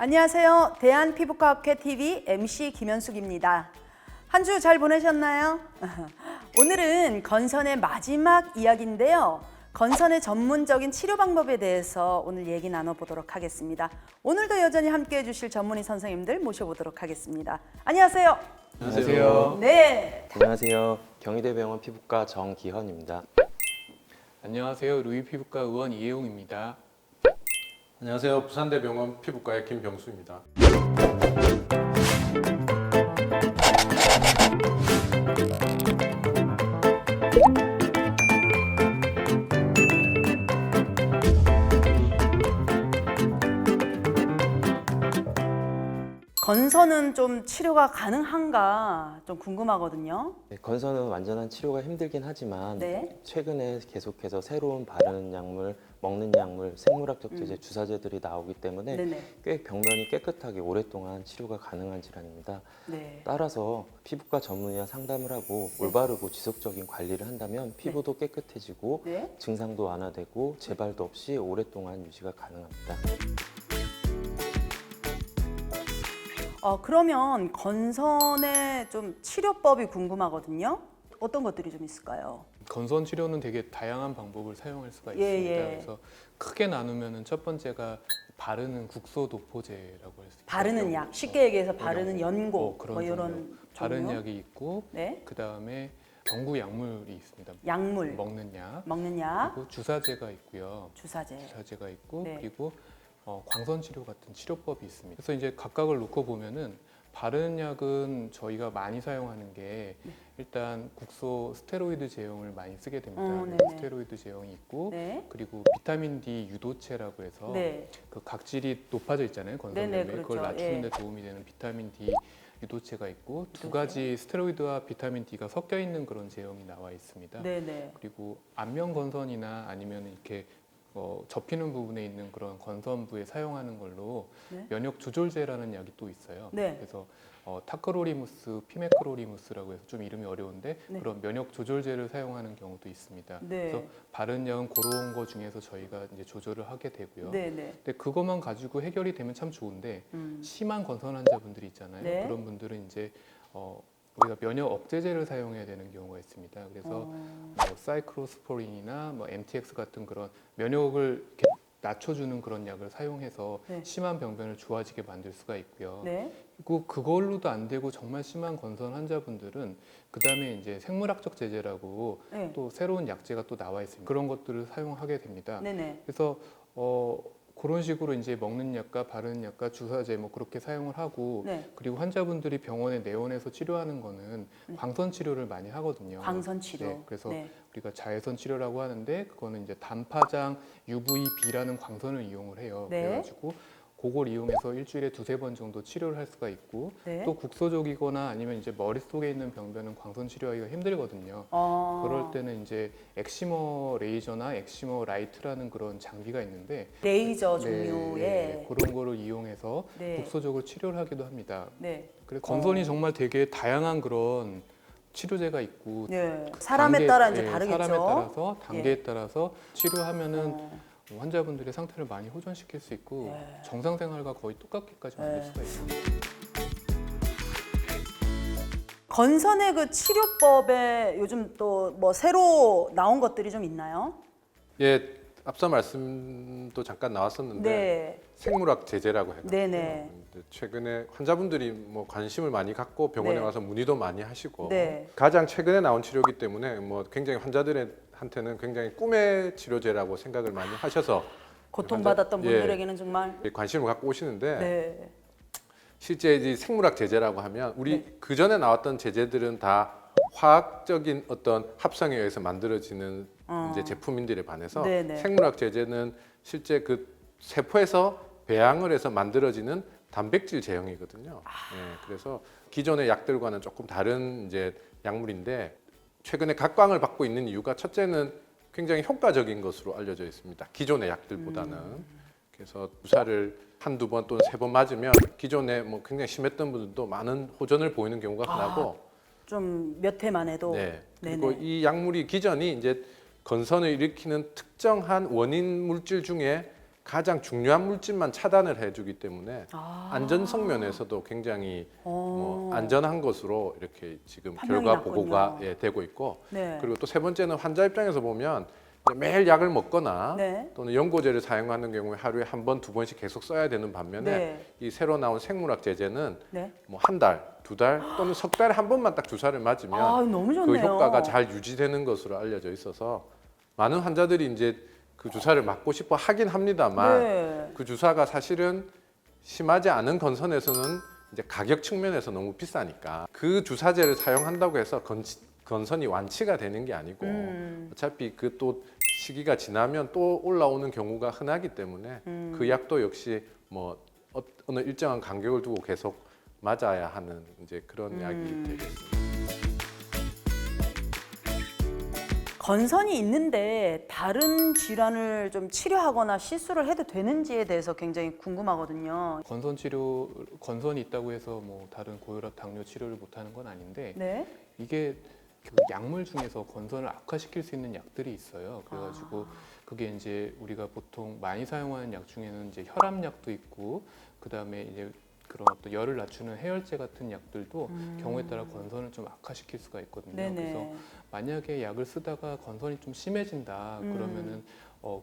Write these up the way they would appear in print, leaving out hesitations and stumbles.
안녕하세요. 대한피부과학회 TV MC 김현숙입니다. 한 주 잘 보내셨나요? 오늘은 건선의 마지막 이야기인데요. 건선의 전문적인 치료 방법에 대해서 오늘 얘기 나눠보도록 하겠습니다. 오늘도 여전히 함께해 주실 전문의 선생님들 모셔보도록 하겠습니다. 안녕하세요. 안녕하세요. 네. 안녕하세요. 경희대병원 피부과 정기현입니다. 안녕하세요. 루이피부과 의원 이혜용입니다. 안녕하세요. 부산대병원 피부과의 김병수입니다. 건선은 좀 치료가 가능한가 좀 궁금하거든요. 네, 건선은 완전한 치료가 힘들긴 하지만 네. 최근에 계속해서 새로운 바르는 약물, 먹는 약물, 생물학적 제제, 주사제들이 나오기 때문에 네네. 꽤 병변이 깨끗하게 오랫동안 치료가 가능한 질환입니다. 네. 따라서 피부과 전문의와 상담을 하고 네. 올바르고 지속적인 관리를 한다면 피부도 깨끗해지고 네. 증상도 완화되고 재발도 없이 오랫동안 유지가 가능합니다. 그러면 건선의 좀 치료법이 궁금하거든요. 어떤 것들이 좀 있을까요? 건선 치료는 되게 다양한 방법을 사용할 수가 예, 있습니다. 예. 그래서 크게 나누면은 첫 번째가 바르는 국소도포제라고 할 수 있어요. 바르는 약, 쉽게 얘기해서 바르는 연고, 그런 뭐 이런 종류. 바르는 종류? 약이 있고 네, 그 다음에 경구 약물이 있습니다. 약물, 먹는 약, 먹는 약, 그리고 주사제가 있고요. 주사제. 주사제가 있고 네. 그리고 광선 치료 같은 치료법이 있습니다. 그래서 이제 각각을 놓고 보면은 바르는 약은 저희가 많이 사용하는 게 일단 국소 스테로이드 제형을 많이 쓰게 됩니다. 네네. 스테로이드 제형이 있고 네, 그리고 비타민 D 유도체라고 해서 네, 그 각질이 높아져 있잖아요. 네네, 건선염에 그렇죠. 그걸 낮추는 데 예. 도움이 되는 비타민 D 유도체가 있고 두 유도체. 가지 스테로이드와 비타민 D가 섞여 있는 그런 제형이 나와 있습니다. 네, 네. 그리고 안면 건선이나 아니면 이렇게 접히는 부분에 있는 그런 건선부에 사용하는 걸로 네. 면역 조절제라는 약이 또 있어요. 네. 그래서 타크로리무스, 피메크로리무스라고 해서 좀 이름이 어려운데 네. 그런 면역 조절제를 사용하는 경우도 있습니다. 네. 그래서 바른 약은 그런 거 중에서 저희가 이제 조절을 하게 되고요. 네, 네. 근데 그것만 가지고 해결이 되면 참 좋은데 음. 심한 건선 환자분들이 있잖아요. 네. 그런 분들은 이제 우리가 면역 억제제를 사용해야 되는 경우가 있습니다. 그래서 뭐 사이클로스포린이나 뭐 MTX 같은 그런 면역을 이렇게 낮춰주는 그런 약을 사용해서 네. 심한 병변을 좋아지게 만들 수가 있고요. 네. 그리고 그걸로도 안 되고 정말 심한 건선 환자분들은 그 다음에 이제 생물학적 제제라고 네. 또 새로운 약제가 또 나와 있습니다. 그런 것들을 사용하게 됩니다. 네, 네. 그래서 그런 식으로 이제 먹는 약과 바르는 약과 주사제 뭐 그렇게 사용을 하고 네. 그리고 환자분들이 병원에 내원해서 치료하는 거는 광선 치료를 많이 하거든요. 광선 치료. 네, 그래서 네. 우리가 자외선 치료라고 하는데 그거는 이제 단파장 UVB라는 광선을 이용을 해요. 네. 그래가지고 그걸 이용해서 일주일에 두세 번 정도 치료를 할 수가 있고 네. 또 국소적이거나 아니면 이제 머릿속에 있는 병변은 광선 치료하기가 힘들거든요. 그럴 때는 이제 엑시머 레이저나 엑시머 라이트라는 그런 장비가 있는데 레이저 네, 종류의 네, 그런 거를 이용해서 네. 국소적으로 치료를 하기도 합니다. 네. 그래서 건선이 정말 되게 다양한 그런 치료제가 있고 네. 사람에 따라 이제 다르겠죠. 사람에 따라서 단계에 예. 따라서 치료하면은 환자분들의 상태를 많이 호전시킬 수 있고 예. 정상 생활과 거의 똑같게까지 만들 수가 있습니다. 건선의 그 치료법에 요즘 또 뭐 새로 나온 것들이 좀 있나요? 예, 앞서 말씀도 잠깐 나왔었는데 네. 생물학 제제라고 해요. 네네. 최근에 환자분들이 뭐 관심을 많이 갖고 병원에 네. 와서 문의도 많이 하시고 네. 가장 최근에 나온 치료이기 때문에 뭐 굉장히 환자들한테는 굉장히 꿈의 치료제라고 생각을 많이 하셔서 고통받았던 예. 분들에게는 정말 관심을 갖고 오시는데 네. 실제 이 생물학 제제라고 하면 우리 네. 그 전에 나왔던 제제들은 다 화학적인 어떤 합성에 의해서 만들어지는 이제 제품인들에 반해서 네네. 생물학 제제는 실제 그 세포에서 배양을 해서 만들어지는 단백질 제형이거든요. 예, 그래서 기존의 약들과는 조금 다른 이제 약물인데 최근에 각광을 받고 있는 이유가 첫째는 굉장히 효과적인 것으로 알려져 있습니다. 기존의 약들보다는. 그래서 주사를 한두 번 또는 세 번 맞으면 기존에 뭐 굉장히 심했던 분들도 많은 호전을 보이는 경우가 흔하고 좀 몇 회만 해도 네. 그리고 네네. 이 약물이 기전이 이제 건선을 일으키는 특정한 원인 물질 중에 가장 중요한 물질만 차단을 해주기 때문에 아. 안전성 면에서도 굉장히 뭐 안전한 것으로 이렇게 지금 판명이 결과 났군요. 보고가 되고 있고 네. 그리고 또 세 번째는 환자 입장에서 보면 이제 매일 약을 먹거나 네. 또는 연고제를 사용하는 경우에 하루에 한 번, 두 번씩 계속 써야 되는 반면에 네. 이 새로 나온 생물학 제제는 네. 뭐 한 달, 두 달 또는 석 달에 한 번만 딱 주사를 맞으면 아, 너무 좋네요. 그 효과가 잘 유지되는 것으로 알려져 있어서 많은 환자들이 이제 그 주사를 맞고 싶어 하긴 합니다만 네. 그 주사가 사실은 심하지 않은 건선에서는 이제 가격 측면에서 너무 비싸니까 그 주사제를 사용한다고 해서 건선이 완치가 되는 게 아니고 어차피 그 또 시기가 지나면 또 올라오는 경우가 흔하기 때문에 그 약도 역시 뭐 어느 일정한 간격을 두고 계속 맞아야 하는 이제 그런 약이 되겠습니다. 건선이 있는데 다른 질환을 좀 치료하거나 시술을 해도 되는지에 대해서 굉장히 궁금하거든요. 건선이 있다고 해서 뭐 다른 고혈압, 당뇨 치료를 못하는 건 아닌데 네. 이게 그 약물 중에서 건선을 악화시킬 수 있는 약들이 있어요. 그래가지고 그게 이제 우리가 보통 많이 사용하는 약 중에는 이제 혈압약도 있고 그 다음에 이제 그런 어떤 열을 낮추는 해열제 같은 약들도 경우에 따라 건선을 좀 악화시킬 수가 있거든요. 네네. 그래서 만약에 약을 쓰다가 건선이 좀 심해진다 그러면은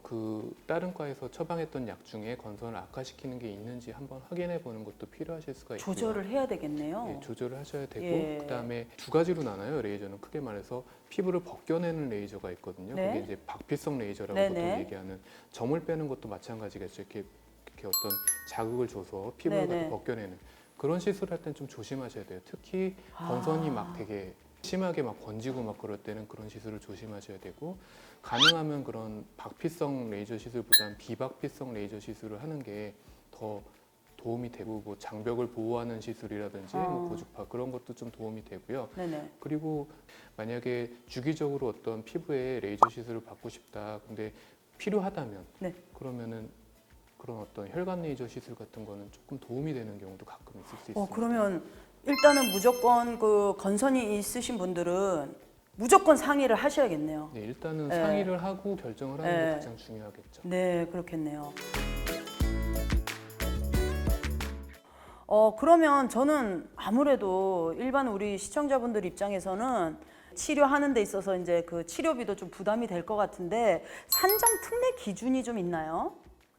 그 다른 과에서 처방했던 약 중에 건선을 악화시키는 게 있는지 한번 확인해 보는 것도 필요하실 수가 있고요. 조절을 해야 되겠네요. 예, 조절을 하셔야 되고 예. 그다음에 두 가지로 나눠요. 레이저는 크게 말해서 피부를 벗겨내는 레이저가 있거든요. 네. 그게 이제 박피성 레이저라고 네네. 보통 얘기하는 점을 빼는 것도 마찬가지겠죠. 이렇게 어떤 자극을 줘서 피부를 네네. 갖다 벗겨내는 그런 시술할 땐 좀 조심하셔야 돼요. 특히 건선이 막 되게 심하게 막 번지고 막 그럴 때는 그런 시술을 조심하셔야 되고 가능하면 그런 박피성 레이저 시술보다는 비박피성 레이저 시술을 하는 게 더 도움이 되고 뭐 장벽을 보호하는 시술이라든지 뭐 고주파 그런 것도 좀 도움이 되고요. 네네. 그리고 만약에 주기적으로 어떤 피부에 레이저 시술을 받고 싶다. 근데 필요하다면 네. 그러면은 그런 어떤 혈관 레이저 시술 같은 거는 조금 도움이 되는 경우도 가끔 있을 수 있습니다. 그러면 일단은 무조건 그 건선이 있으신 분들은 무조건 상의를 하셔야겠네요. 네, 일단은 네. 상의를 하고 결정을 하는 네. 게 가장 중요하겠죠. 네, 그렇겠네요. 그러면 저는 아무래도 일반 우리 시청자분들 입장에서는 치료하는 데 있어서 이제 그 치료비도 좀 부담이 될 것 같은데 산정 특례 기준이 좀 있나요?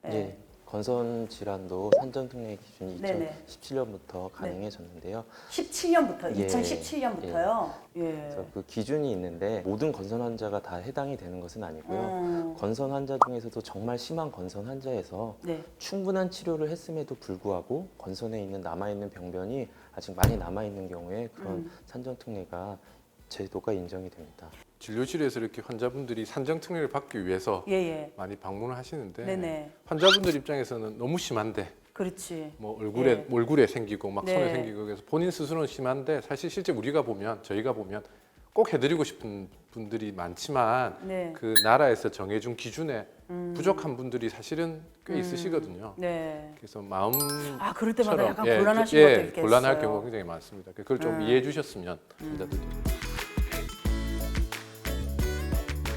예, 건선 질환도 산정 특례 기준이 네네. 2017년부터 가능해졌는데요. 17년부터, 예, 2017년부터요. 예. 그래서 그 기준이 있는데 모든 건선 환자가 다 해당이 되는 것은 아니고요. 건선 환자 중에서도 정말 심한 건선 환자에서 네. 충분한 치료를 했음에도 불구하고 건선에 있는 남아있는 병변이 아직 많이 남아있는 경우에 그런 산정 특례가 제도가 인정이 됩니다. 진료실에서 이렇게 환자분들이 산정 특례를 받기 위해서 예. 많이 방문을 하시는데 네네. 환자분들 입장에서는 너무 심한데 그렇지. 뭐 얼굴에 생기고 막 네. 손에 생기고 그래서 본인 스스로는 심한데 사실 실제 저희가 보면 꼭 해드리고 싶은 분들이 많지만 네. 그 나라에서 정해준 기준에 부족한 분들이 사실은 꽤 있으시거든요. 네. 그래서 마음 그럴 때마다 약간 예, 곤란하신 예, 것도 있겠어요. 곤란할 경우가 굉장히 많습니다. 그걸 좀 이해해 주셨으면 환자들이.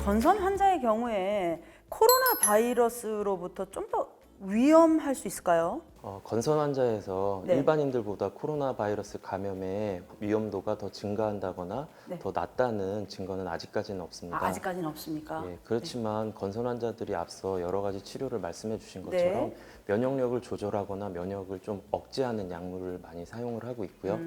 건선 환자의 경우에 코로나 바이러스로부터 좀 더 위험할 수 있을까요? 건선 환자에서 네. 일반인들보다 코로나 바이러스 감염의 위험도가 더 증가한다거나 네. 더 낮다는 증거는 아직까지는 없습니다. 아직까지는 없습니까? 예, 그렇지만 건선 환자들이 앞서 여러 가지 치료를 말씀해 주신 네. 것처럼 면역력을 조절하거나 면역을 좀 억제하는 약물을 많이 사용을 하고 있고요.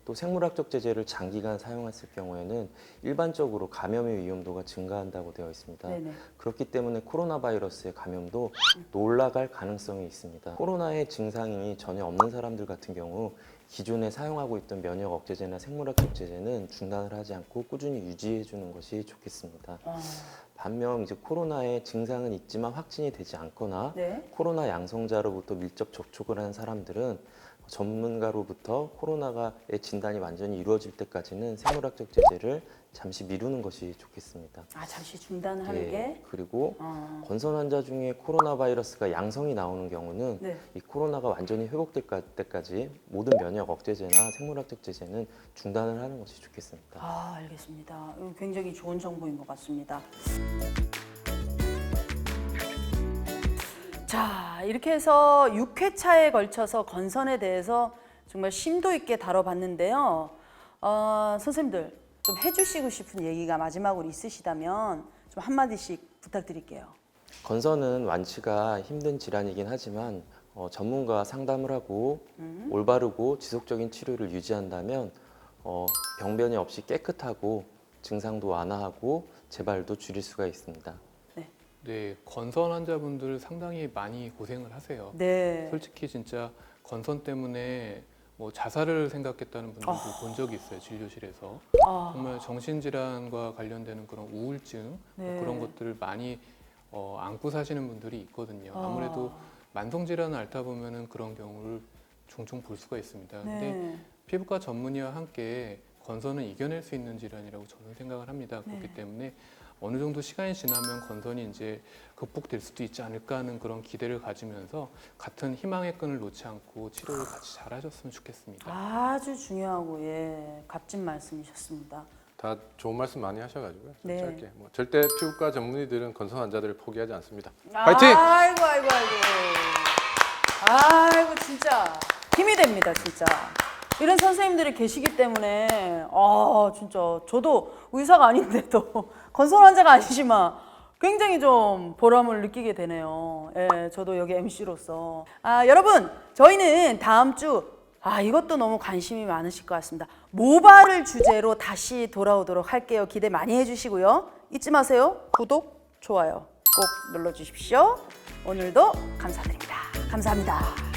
또 생물학적 제제를 장기간 사용했을 경우에는 일반적으로 감염의 위험도가 증가한다고 되어 있습니다. 네네. 그렇기 때문에 코로나 바이러스의 감염도 올라갈 가능성이 있습니다. 코로나의 증상이 전혀 없는 사람들 같은 경우 기존에 사용하고 있던 면역 억제제나 생물학적 제제는 중단을 하지 않고 꾸준히 유지해 주는 것이 좋겠습니다. 반면 이제 코로나의 증상은 있지만 확진이 되지 않거나 네. 코로나 양성자로부터 밀접 접촉을 한 사람들은 전문가로부터 코로나의 진단이 완전히 이루어질 때까지는 생물학적 제제를 잠시 미루는 것이 좋겠습니다. 잠시 중단하는 예, 게. 그리고 건선 환자 중에 코로나 바이러스가 양성이 나오는 경우는 네. 이 코로나가 완전히 회복될 때까지 모든 면역 억제제나 생물학적 제제는 중단을 하는 것이 좋겠습니다. 알겠습니다. 이거 굉장히 좋은 정보인 것 같습니다. 자, 이렇게 해서 6회차에 걸쳐서 건선에 대해서 정말 심도 있게 다뤄봤는데요. 선생님들 좀 해주시고 싶은 얘기가 마지막으로 있으시다면 좀 한마디씩 부탁드릴게요. 건선은 완치가 힘든 질환이긴 하지만 전문가와 상담을 하고 올바르고 지속적인 치료를 유지한다면 병변이 없이 깨끗하고 증상도 완화하고 재발도 줄일 수가 있습니다. 네, 건선 환자분들 상당히 많이 고생을 하세요. 네. 솔직히 진짜 건선 때문에 뭐 자살을 생각했다는 분들도 본 적이 있어요, 진료실에서. 정말 정신질환과 관련되는 그런 우울증 네. 그런 것들을 많이 안고 사시는 분들이 있거든요. 아무래도 만성질환을 앓다 보면은 그런 경우를 종종 볼 수가 있습니다. 근데 네. 피부과 전문의와 함께 건선은 이겨낼 수 있는 질환이라고 저는 생각을 합니다. 그렇기 때문에 어느 정도 시간이 지나면 건선이 이제 극복될 수도 있지 않을까 하는 그런 기대를 가지면서 같은 희망의 끈을 놓지 않고 치료를 같이 잘 하셨으면 좋겠습니다. 아주 중요하고 값진 말씀이셨습니다. 다 좋은 말씀 많이 하셔가지고요. 좀 네. 짧게. 절대 피부과 전문의들은 건선 환자들을 포기하지 않습니다. 파이팅! 아이고. 아이고 진짜 힘이 됩니다 진짜. 이런 선생님들이 계시기 때문에 진짜 저도 의사가 아닌데도 건선 환자가 아니지만 굉장히 좀 보람을 느끼게 되네요. 저도 여기 MC로서. 여러분 저희는 다음 주 이것도 너무 관심이 많으실 것 같습니다. 모발을 주제로 다시 돌아오도록 할게요. 기대 많이 해주시고요. 잊지 마세요. 구독, 좋아요 꼭 눌러주십시오. 오늘도 감사드립니다. 감사합니다.